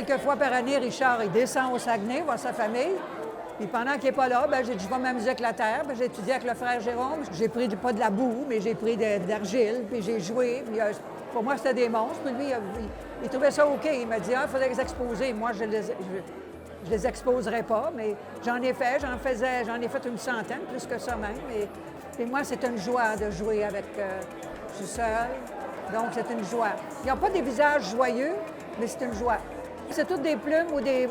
quelques fois par année, Richard, il descend au Saguenay, voir sa famille. Puis pendant qu'il n'est pas là, j'ai dit, je vais m'amuser avec la terre. J'ai étudié avec le frère Jérôme. J'ai pris pas de la boue, mais j'ai pris de l'argile, puis j'ai joué. Puis, pour moi, c'était des monstres. Puis lui, il trouvait ça OK. Il m'a dit, il faudrait les exposer. Moi, je les exposerais pas, mais j'en ai fait. J'en ai fait une centaine, plus que ça même. Et moi, c'est une joie de jouer avec... je suis seule, donc c'est une joie. Ils n'ont pas des visages joyeux, mais c'est une joie. C'est toutes des plumes ou des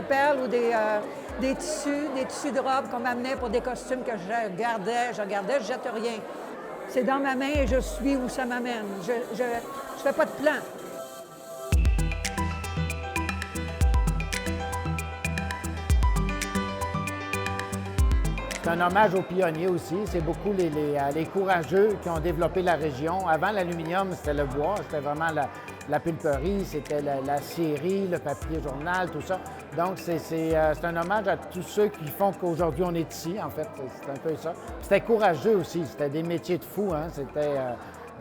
perles ou des tissus de robe qu'on m'amenait pour des costumes que je gardais, je jette rien. C'est dans ma main et je suis où ça m'amène. Je fais pas de plan. C'est un hommage aux pionniers aussi. C'est beaucoup les courageux qui ont développé la région. Avant, l'aluminium, c'était le bois, c'était vraiment la pulperie, c'était la scierie, le papier journal, tout ça. Donc, c'est un hommage à tous ceux qui font qu'aujourd'hui, on est ici, en fait. C'est un peu ça. C'était courageux aussi. C'était des métiers de fous, hein. C'était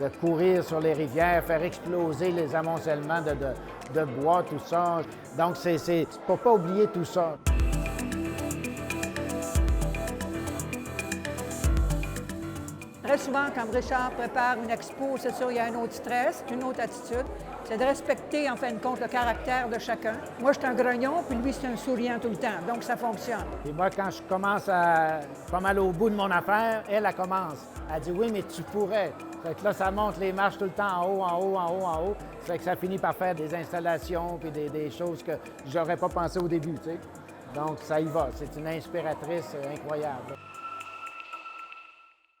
de courir sur les rivières, faire exploser les amoncellements de bois, tout ça. Donc, c'est pour pas oublier tout ça. Très souvent, quand Richard prépare une expo, c'est sûr, il y a un autre stress, une autre attitude. C'est de respecter, en fin de compte, le caractère de chacun. Moi, je suis un grognon, puis lui, c'est un souriant tout le temps. Donc, ça fonctionne. Et moi, quand je commence à pas mal au bout de mon affaire, elle commence. Elle dit « Oui, mais tu pourrais ». Fait que là, ça monte les marches tout le temps en haut, en haut, en haut, en haut. Ça fait que ça finit par faire des installations puis des choses que j'aurais pas pensé au début, tu sais. Donc, ça y va. C'est une inspiratrice incroyable.